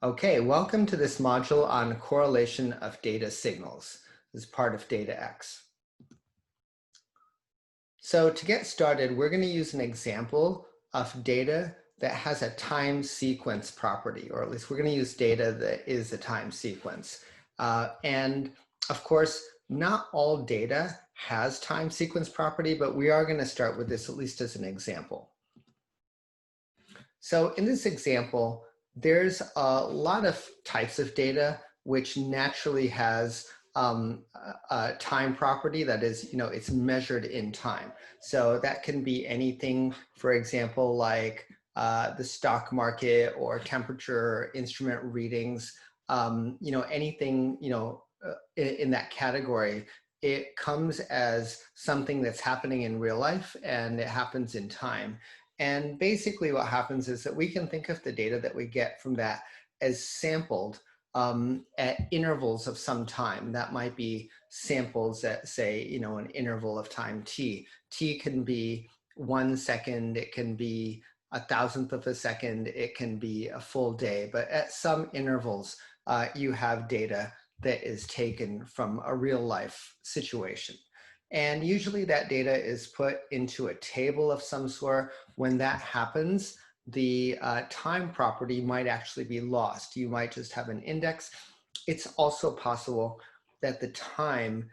Okay, welcome to this module on correlation of data signals. This is part of Data X. So to get started, we're going to use an example of data that has a time sequence property, or at least we're going to use data that is a time sequence. And of course, not all data has time sequence property, but we are going to start with this at least as an example. So in this example, there's a lot of types of data which naturally has a time property that is, it's measured in time. So that can be anything, for example, like the stock market or temperature, instrument readings, anything, in that category. It comes as something that's happening in real life and it happens in time. And basically what happens is that we can think of the data that we get from that as sampled at intervals of some time. That might be samples at, say, an interval of time t. T can be 1 second, it can be 1,000th of a second, it can be a full day, but at some intervals you have data that is taken from a real life situation. And usually that data is put into a table of some sort. When that happens, the time property might actually be lost. You might just have an index. It's also possible that the time,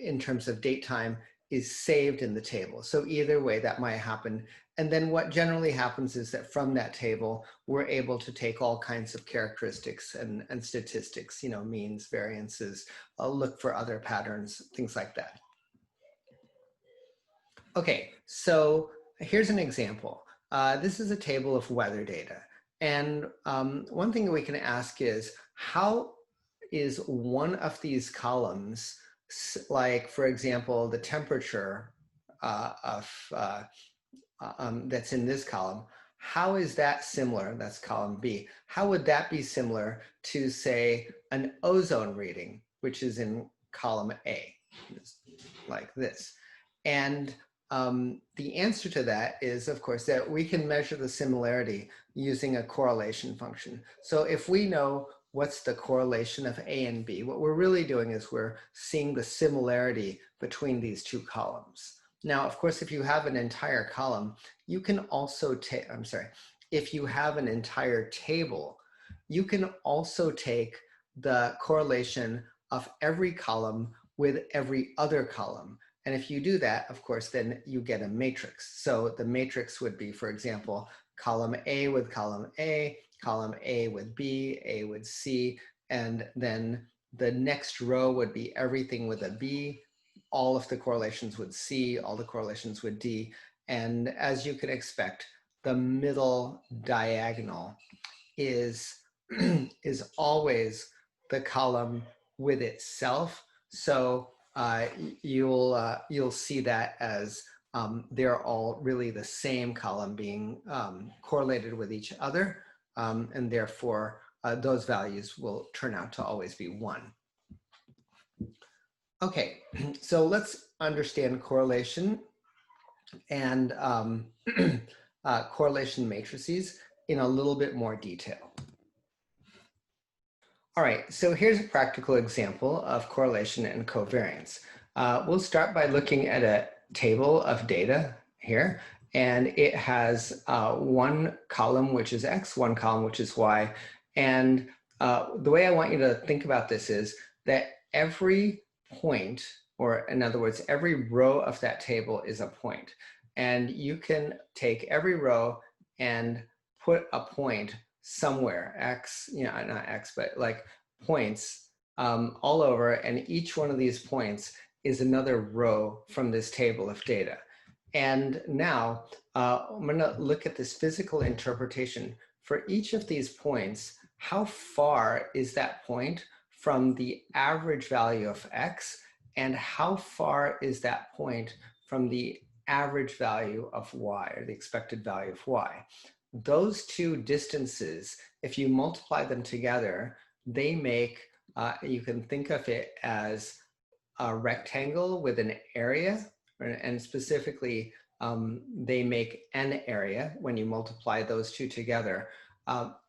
in terms of date time, is saved in the table. So either way, that might happen. And then what generally happens is that from that table, we're able to take all kinds of characteristics and statistics, means, variances, look for other patterns, things like that. Okay, so here's an example. This is a table of weather data. And one thing that we can ask is, how is one of these columns, like, for example, the temperature that's in this column, how is that similar? That's column B. How would that be similar to, say, an ozone reading, which is in column A, like this? And the answer to that is, of course, that we can measure the similarity using a correlation function. So if we know what's the correlation of A and B, what we're really doing is we're seeing the similarity between these two columns. Now, of course, if you have an entire column, you can also take, if you have an entire table, you can also take the correlation of every column with every other column. And if you do that, of course, then you get a matrix. So the matrix would be, for example, column A with column A with B, A with C, and then the next row would be everything with a B, all of the correlations with C, all the correlations with D. And as you can expect, the middle diagonal is, is always the column with itself. So you'll see that as they're all really the same column being correlated with each other, and therefore those values will turn out to always be 1. Okay, so let's understand correlation and correlation matrices in a little bit more detail. All right, so here's a practical example of correlation and covariance. We'll start by looking at a table of data here, and it has one column which is X, one column which is Y. And the way I want you to think about this is that every point, or in other words, every row of that table is a point. And you can take every row and put a point somewhere, X, not X, but like points all over, and each one of these points is another row from this table of data. And now I'm going to look at this physical interpretation. For each of these points, how far is that point from the average value of X, and how far is that point from the average value of Y, or the expected value of Y? Those two distances, if you multiply them together, they make, you can think of it as a rectangle with an area, and specifically, they make an area when you multiply those two together.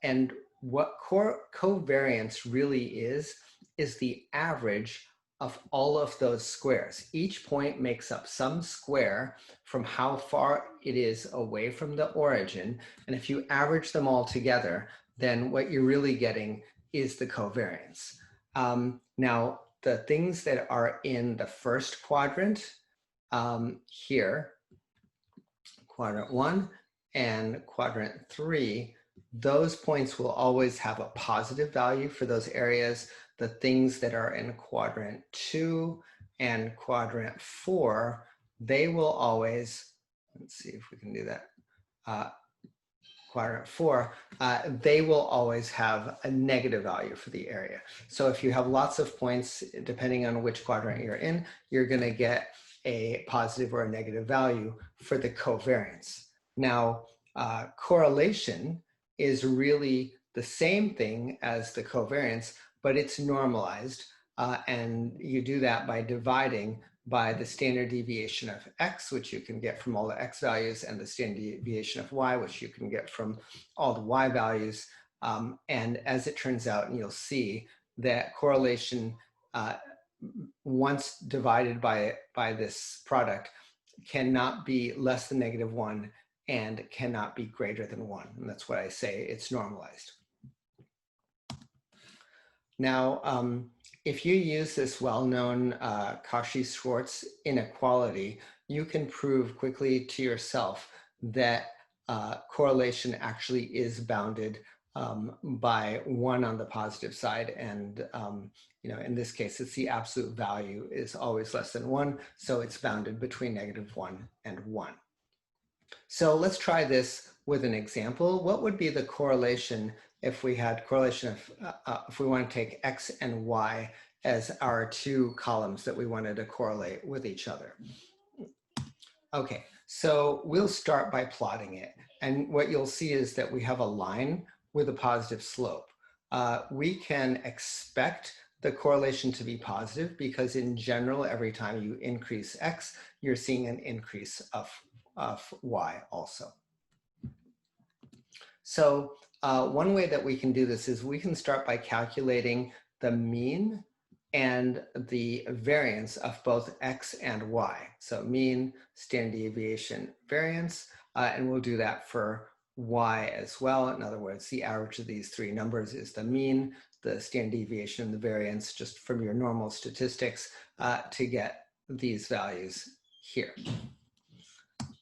And what covariance really is the average of all of those squares. Each point makes up some square from how far it is away from the origin. And if you average them all together, then what you're really getting is the covariance. Now, the things that are in the first quadrant here, quadrant 1 and quadrant 3, those points will always have a positive value for those areas. The things that are in quadrant 2 and quadrant 4, they will always, let's see if we can do that, quadrant 4, they will always have a negative value for the area. So if you have lots of points, depending on which quadrant you're in, you're going to get a positive or a negative value for the covariance. Now, correlation is really the same thing as the covariance, but it's normalized. And you do that by dividing by the standard deviation of x, which you can get from all the x values, and the standard deviation of y, which you can get from all the y values. And as it turns out, and you'll see that correlation, once divided by this product, cannot be less than -1 and cannot be greater than 1. And that's why I say it's normalized. Now, if you use this well-known Cauchy-Schwarz inequality, you can prove quickly to yourself that correlation actually is bounded by 1 on the positive side. And in this case, it's the absolute value is always less than 1. So it's bounded between -1 and 1. So let's try this with an example. What would be the correlation if we had correlation of, if we want to take x and y as our 2 columns that we wanted to correlate with each other? Okay, so we'll start by plotting it. And what you'll see is that we have a line with a positive slope. We can expect the correlation to be positive because in general, every time you increase x, you're seeing an increase of y also. So one way that we can do this is we can start by calculating the mean and the variance of both x and y. So mean, standard deviation, variance, and we'll do that for y as well. In other words, the average of these 3 numbers is the mean, the standard deviation, and the variance, just from your normal statistics to get these values here.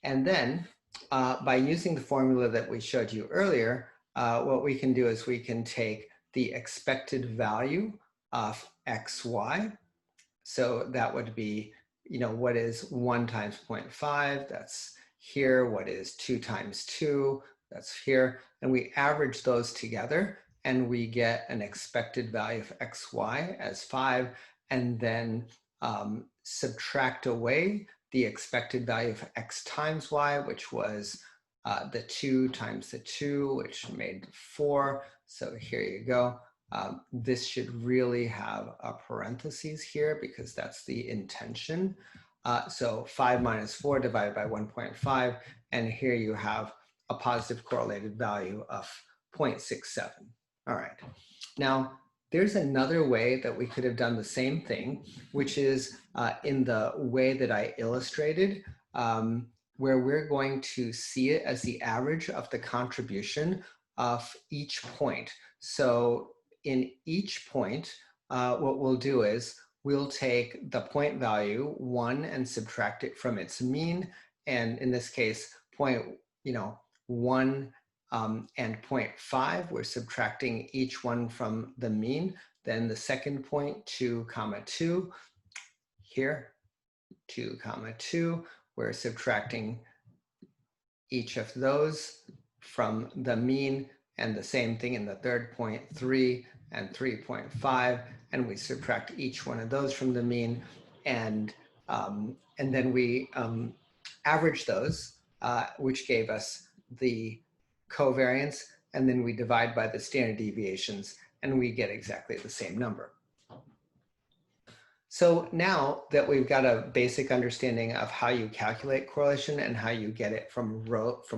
And then by using the formula that we showed you earlier, what we can do is we can take the expected value of xy. So that would be, what is 1 times 0.5? That's here. What is 2 times 2? That's here. And we average those together and we get an expected value of xy as 5, and then subtract away the expected value of x times y, which was the 2 times the 2, which made 4. So here you go. This should really have a parentheses here because that's the intention. So 5 minus 4 divided by 1.5, and here you have a positive correlated value of 0.67. All right. Now, there's another way that we could have done the same thing, which is in the way that I illustrated, where we're going to see it as the average of the contribution of each point. So in each point, what we'll do is we'll take the point value 1 and subtract it from its mean. And in this case, 1 and 0.5, we're subtracting each one from the mean. Then the second point, 2, 2, here, 2, 2, we're subtracting each of those from the mean, and the same thing in the third point, 3 and 3.5, and we subtract each one of those from the mean, and then we average those, which gave us the covariance, and then we divide by the standard deviations, and we get exactly the same number. So now that we've got a basic understanding of how you calculate correlation and how you get it from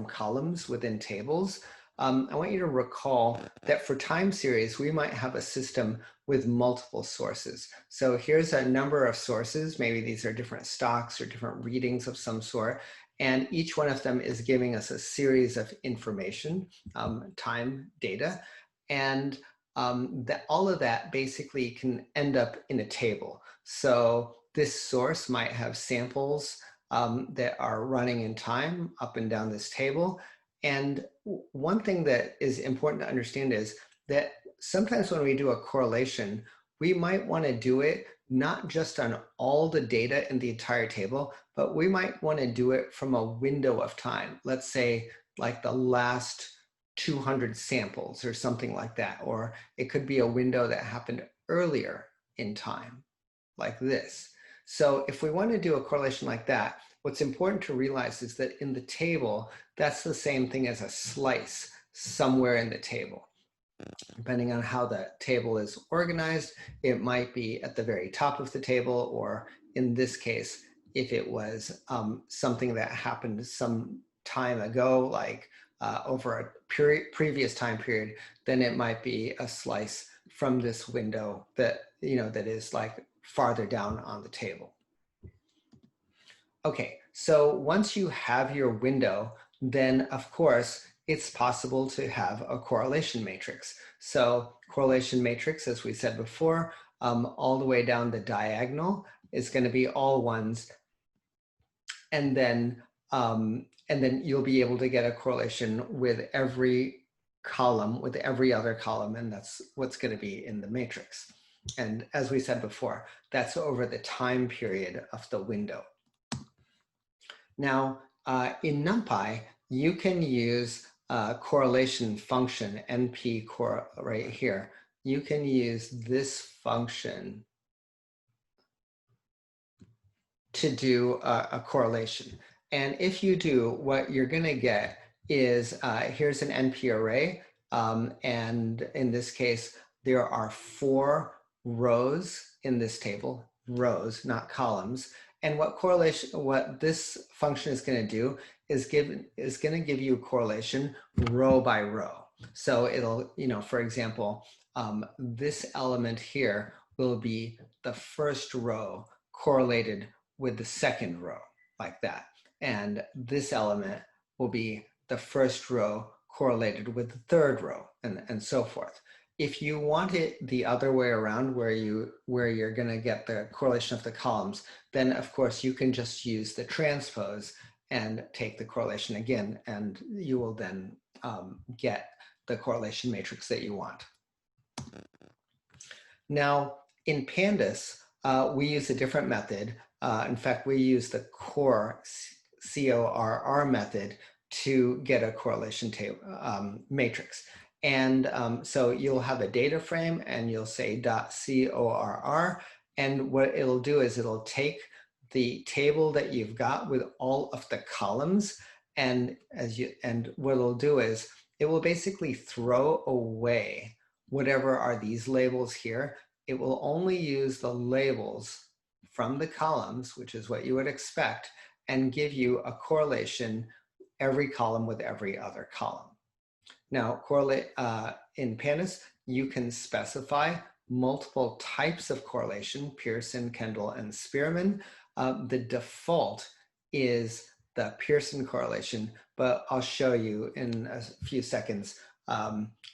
columns within tables, I want you to recall that for time series, we might have a system with multiple sources. So here's a number of sources. Maybe these are different stocks or different readings of some sort. And each one of them is giving us a series of information, time data. And all of that basically can end up in a table. So this source might have samples that are running in time up and down this table. And one thing that is important to understand is that sometimes when we do a correlation, we might want to do it not just on all the data in the entire table, but we might want to do it from a window of time. Let's say like the last 200 samples or something like that. Or it could be a window that happened earlier in time, like this. So if we want to do a correlation like that, what's important to realize is that in the table, that's the same thing as a slice somewhere in the table. Depending on how the table is organized, it might be at the very top of the table, or in this case, if it was something that happened some time ago, like over a previous time period, then it might be a slice from this window that, that is like farther down on the table. Okay, so once you have your window, then of course, it's possible to have a correlation matrix. So correlation matrix, as we said before, all the way down the diagonal is going to be all ones. And then you'll be able to get a correlation with every column, with every other column, and that's what's going to be in the matrix. And as we said before, that's over the time period of the window. Now, in NumPy, you can use correlation function, NP right here. You can use this function to do a correlation. And if you do, what you're going to get is, here's an NP array. And in this case, there are 4 rows in this table, rows, not columns. And what this function is going to do is going to give you a correlation row by row. So it'll, for example, this element here will be the first row correlated with the second row, like that. And this element will be the first row correlated with the third row, and so forth. If you want it the other way around, where you're going to get the correlation of the columns, then of course you can just use the transpose and take the correlation again, and you will then get the correlation matrix that you want. Now, in Pandas, we use a different method. In fact, we use the core, C-O-R-R method to get a correlation matrix. And so you'll have a data frame and you'll say .corr, and what it'll do is it'll take the table that you've got with all of the columns, and what it'll do is it will basically throw away whatever are these labels here. It will only use the labels from the columns, which is what you would expect, and give you a correlation every column with every other column. Now, in Pandas, you can specify multiple types of correlation, Pearson, Kendall, and Spearman. The default is the Pearson correlation, but I'll show you in a few seconds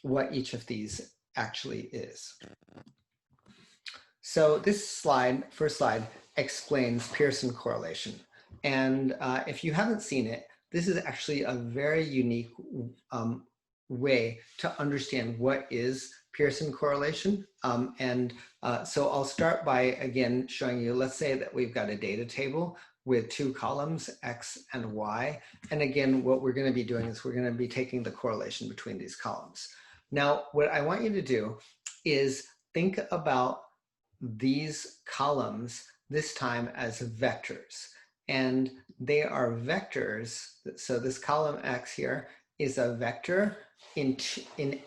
what each of these actually is. So this first slide, explains Pearson correlation. And if you haven't seen it, this is actually a very unique way to understand what is Pearson correlation. So I'll start by, again, showing you, let's say that we've got a data table with 2 columns, X and Y. And again, what we're going to be doing is we're going to be taking the correlation between these columns. Now, what I want you to do is think about these columns this time as vectors. And they are vectors. So this column X here is a vector in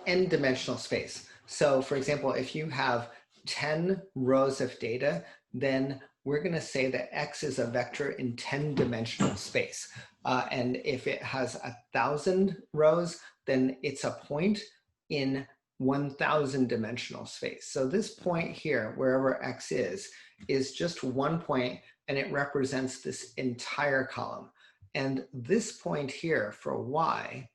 n-dimensional space. So for example, if you have 10 rows of data, then we're going to say that X is a vector in 10-dimensional space. And if it has 1,000 rows, then it's a point in 1,000 dimensional space. So this point here, wherever X is just one point, and it represents this entire column. And this point here for Y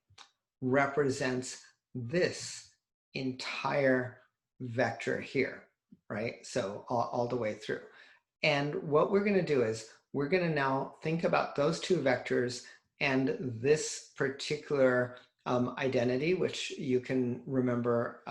represents this entire vector here, right? So all the way through. And what we're going to do is we're going to now think about those two vectors and this particular identity, which you can remember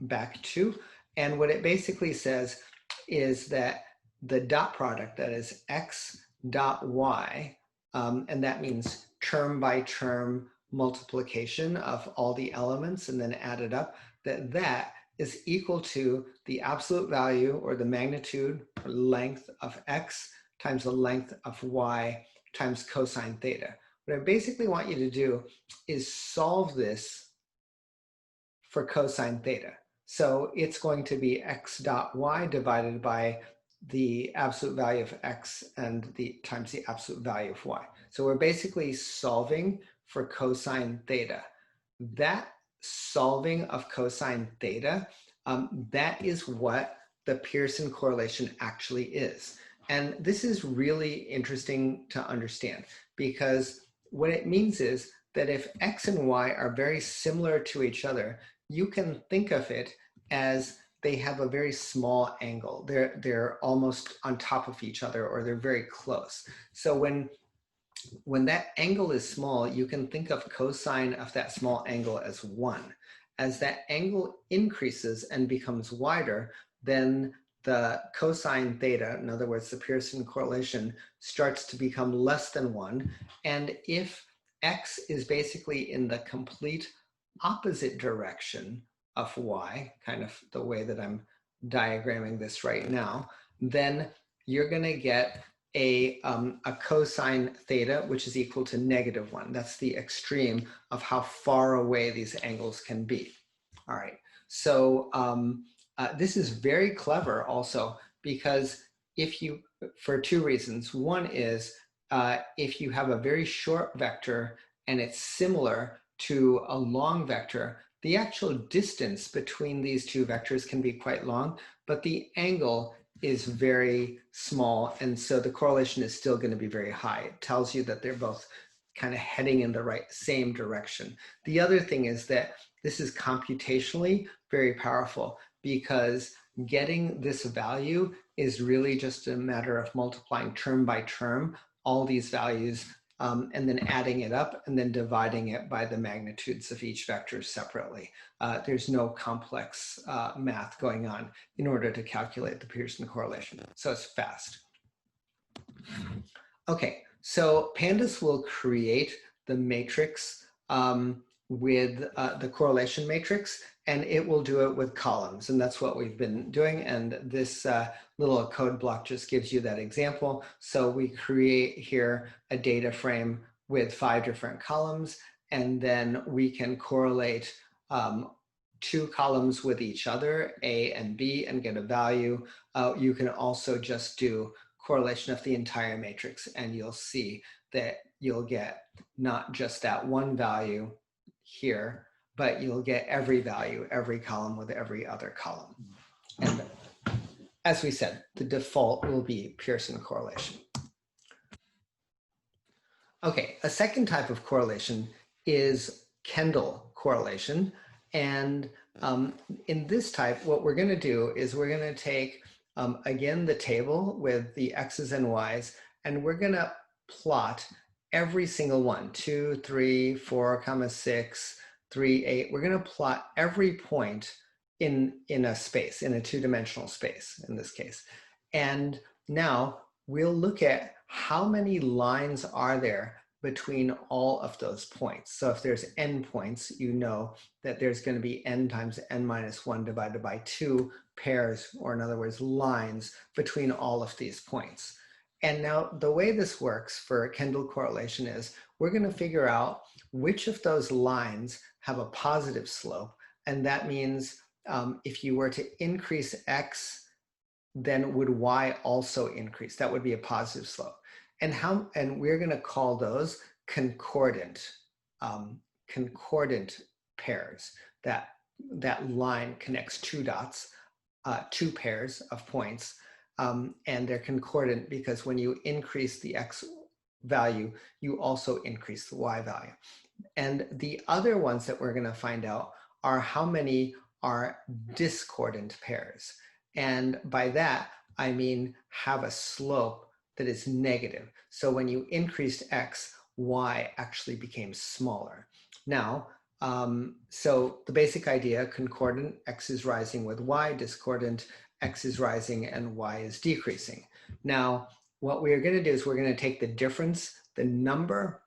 back to. And what it basically says is that the dot product, that is X dot Y, and that means term by term multiplication of all the elements and then added up, that is equal to the absolute value or the magnitude or length of X times the length of Y times cosine theta. What I basically want you to do is solve this for cosine theta. So it's going to be X dot Y divided by the absolute value of X and times the absolute value of Y. So we're basically solving for cosine theta. That solving of cosine theta, that is what the Pearson correlation actually is. And this is really interesting to understand, because what it means is that if X and Y are very similar to each other, you can think of it as they have a very small angle. They're almost on top of each other, or they're very close. So when that angle is small, you can think of cosine of that small angle as 1. As that angle increases and becomes wider, then the cosine theta, in other words, the Pearson correlation, starts to become less than 1. And if X is basically in the complete opposite direction of Y, kind of the way that I'm diagramming this right now, then you're going to get a cosine theta, which is equal to -1. That's the extreme of how far away these angles can be. All right, so this is very clever also, because if you, for two reasons. One is if you have a very short vector and it's similar to a long vector, the actual distance between these two vectors can be quite long, but the angle is very small, and so the correlation is still going to be very high. It tells you that they're both kind of heading in the same direction. The other thing is that this is computationally very powerful, because getting this value is really just a matter of multiplying term by term all these values, and then adding it up and then dividing it by the magnitudes of each vector separately. There's no complex math going on in order to calculate the Pearson correlation. So it's fast. Okay, so Pandas will create the matrix with the correlation matrix, and it will do it with columns. And that's what we've been doing. And this little code block just gives you that example. So we create here a data frame with 5 different columns, and then we can correlate 2 columns with each other, A and B, and get a value. You can also just do correlation of the entire matrix, and you'll see that you'll get not just that one value here, but you'll get every value, every column with every other column. And as we said, the default will be Pearson correlation. Okay, a second type of correlation is Kendall correlation. And in this type, what we're going to do is we're going to take, again, the table with the X's and Y's, and we're going to plot every single one, 2, 3, 4, 6, 3, 8. We're going to plot every point in a space, in a 2-dimensional space in this case. And now we'll look at how many lines are there between all of those points. So if there's n points, you know that there's going to be n times n minus 1 divided by 2 pairs, or in other words, lines between all of these points. And now the way this works for Kendall correlation is we're going to figure out which of those lines have a positive slope. And that means if you were to increase X, then would Y also increase? That would be a positive slope. And we're going to call those concordant pairs. That line connects two dots, two pairs of points, and they're concordant because when you increase the x value, you also increase the y value. And the other ones that we're going to find out are how many are discordant pairs. And by that, I mean have a slope that is negative. So when you increased x, y actually became smaller. Now, so the basic idea, concordant, x is rising with y, discordant, x is rising and y is decreasing. Now, what we are going to do is we're going to take the difference, the number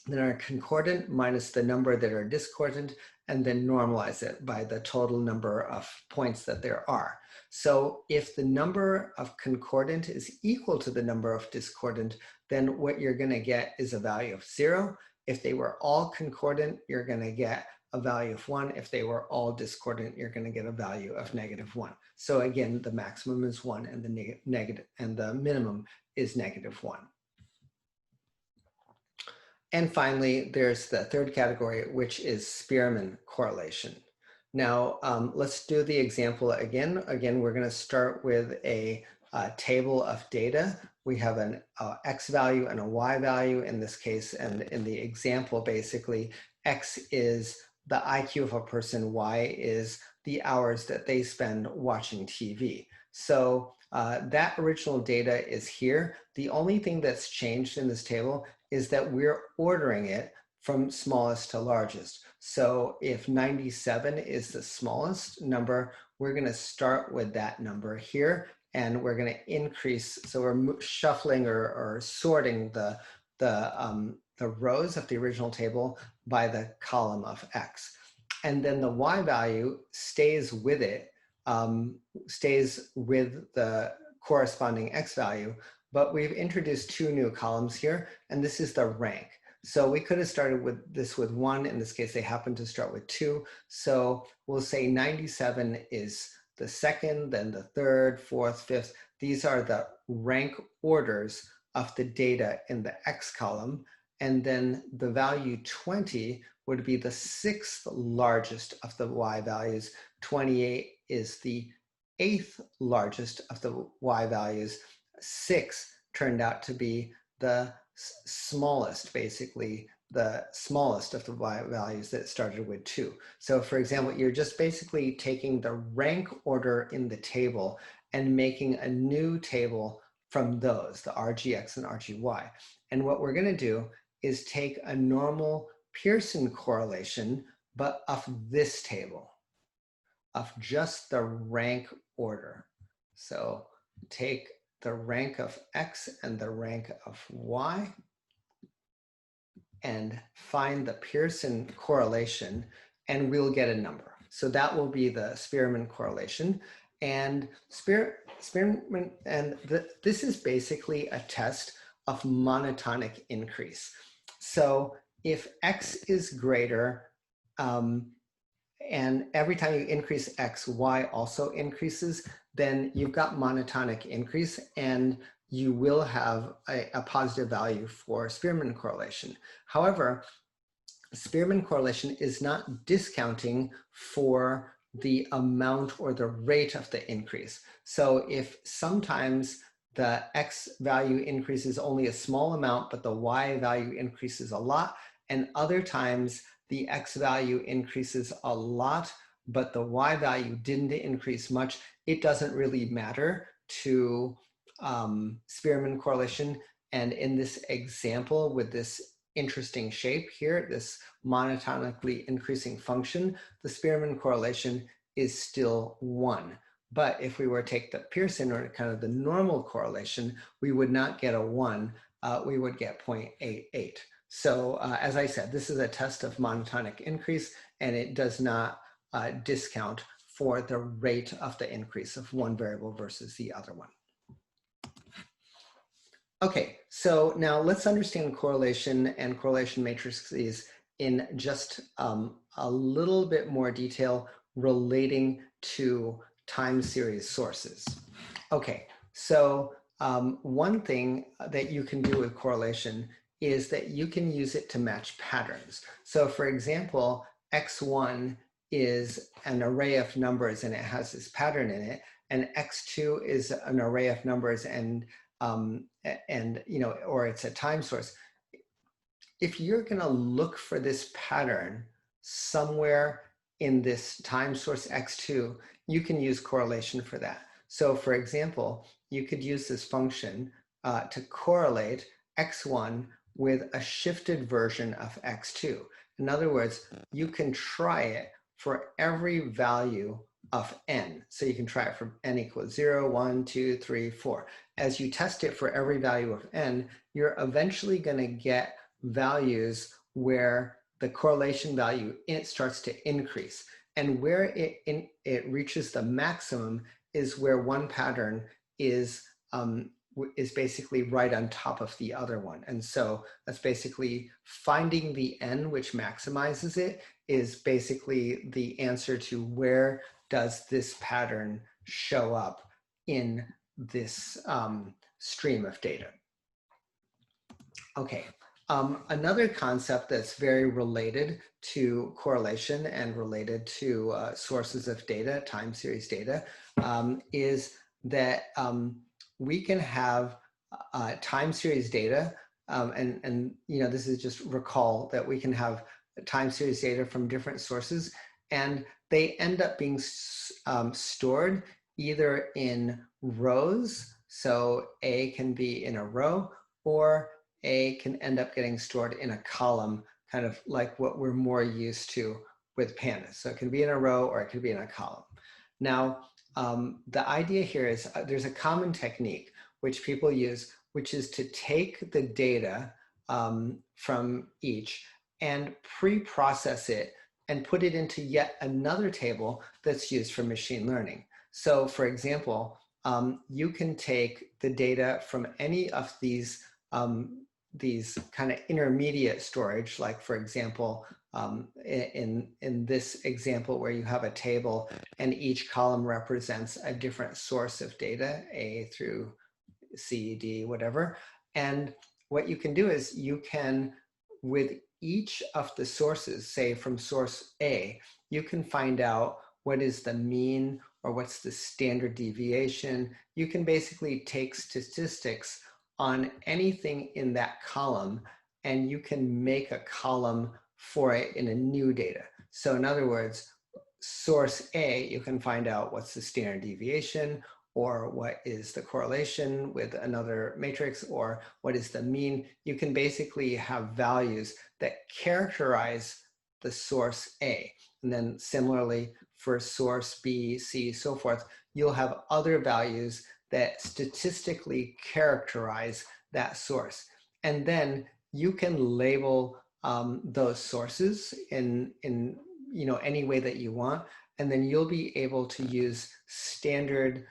that are concordant minus the number that are discordant, and then normalize it by the total number of points that there are. So if the number of concordant is equal to the number of discordant, then what you're going to get is a value of 0. If they were all concordant, you're going to get a value of 1. If they were all discordant, you're going to get a value of -1. So again, the maximum is 1 and the minimum is -1. And finally, there's the third category, which is Spearman correlation. Now, let's do the example again. Again, we're going to start with a table of data. We have an x value and a y value in this case. And in the example, basically, x is the IQ of a person, y is the hours that they spend watching TV. So that original data is here. The only thing that's changed in this table is that we're ordering it from smallest to largest. So if 97 is the smallest number, we're going to start with that number here, and we're going to increase. So we're shuffling or sorting the rows of the original table by the column of x. And then the y value stays with it, stays with the corresponding x value, but we've introduced two new columns here, and this is the rank. So we could have started with this with 1. In this case, they happen to start with 2. So we'll say 97 is the second, then the third, fourth, fifth. These are the rank orders of the data in the x column. And then the value 20 would be the 6th largest of the y values. 28 is the 8th largest of the y values. 6 turned out to be the smallest, basically the smallest of the y values that started with 2. So for example, you're just basically taking the rank order in the table and making a new table from those, the RGX and RGY. And what we're going to do is take a normal Pearson correlation, but of this table, of just the rank order. So take the rank of x and the rank of y and find the Pearson correlation, and we'll get a number. So that will be the Spearman correlation. And Spearman, and this is basically a test of monotonic increase. So if x is greater, and every time you increase x, y also increases, then you've got monotonic increase, and you will have a positive value for Spearman correlation. However, Spearman correlation is not discounting for the amount or the rate of the increase. So if sometimes the x value increases only a small amount, but the y value increases a lot, and other times the x value increases a lot, but the y value didn't increase much, it doesn't really matter to Spearman correlation. And in this example with this interesting shape here, this monotonically increasing function, the Spearman correlation is still 1. But if we were to take the Pearson or kind of the normal correlation, we would not get a 1, we would get 0.88. So as I said, this is a test of monotonic increase, and it does not discount for the rate of the increase of one variable versus the other one. Okay, so now let's understand correlation and correlation matrices in just a little bit more detail relating to time series sources. Okay, so one thing that you can do with correlation is that you can use it to match patterns. So for example, x1 is an array of numbers and it has this pattern in it, and x2 is an array of numbers and or it's a time source. If you're going to look for this pattern somewhere in this time source x2, you can use correlation for that. So for example, you could use this function to correlate x1 with a shifted version of x2. In other words, you can try it for every value of n. So you can try it for n equals 0, 1, 2, 3, 4. As you test it for every value of n, you're eventually going to get values where the correlation value starts to increase. And where it reaches the maximum is where one pattern is basically right on top of the other one. And so that's basically finding the n which maximizes it is basically the answer to where does this pattern show up in this stream of data. Okay. Another concept that's very related to correlation and related to sources of data, time series data, is that we can have time series data, and this is just recall that we can have time series data from different sources, and they end up being stored either in rows, so A can be in a row, or A can end up getting stored in a column, kind of like what we're more used to with pandas. So it can be in a row or it could be in a column. Now, the idea here is there's a common technique which people use, which is to take the data from each and pre-process it and put it into yet another table that's used for machine learning. So for example, you can take the data from any of these kind of intermediate storage, like for example, in this example where you have a table and each column represents a different source of data, A through C, D, whatever. And what you can do is you can, with each of the sources, say from source A, you can find out what is the mean or what's the standard deviation. You can basically take statistics on anything in that column, and you can make a column for it in a new data. So in other words, source A, you can find out what's the standard deviation, or what is the correlation with another matrix, or what is the mean. You can basically have values that characterize the source A. And then similarly for source B, C, so forth, you'll have other values that statistically characterize that source. And then you can label those sources in any way that you want. And then you'll be able to use standard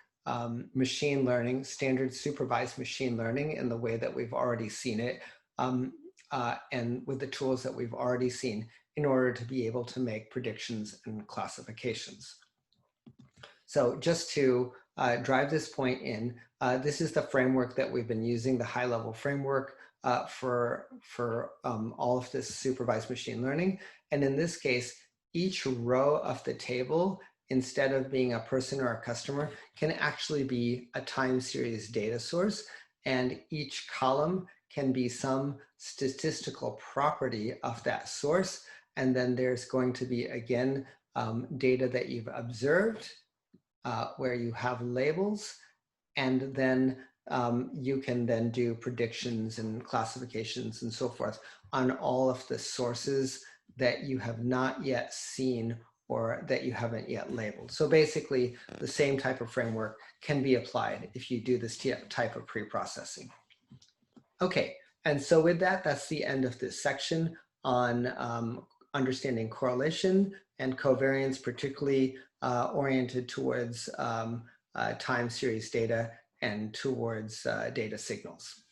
machine learning, standard supervised machine learning in the way that we've already seen it, and with the tools that we've already seen in order to be able to make predictions and classifications. So just to drive this point in, this is the framework that we've been using, the high-level framework for all of this supervised machine learning. And in this case, each row of the table, instead of being a person or a customer, can actually be a time series data source. And each column can be some statistical property of that source. And then there's going to be, again, data that you've observed, where you have labels, and then you can then do predictions and classifications and so forth on all of the sources that you have not yet seen or that you haven't yet labeled. So basically, the same type of framework can be applied if you do this type of pre-processing. Okay, and so with that, that's the end of this section on understanding correlation and covariance, particularly oriented towards time series data and towards data signals.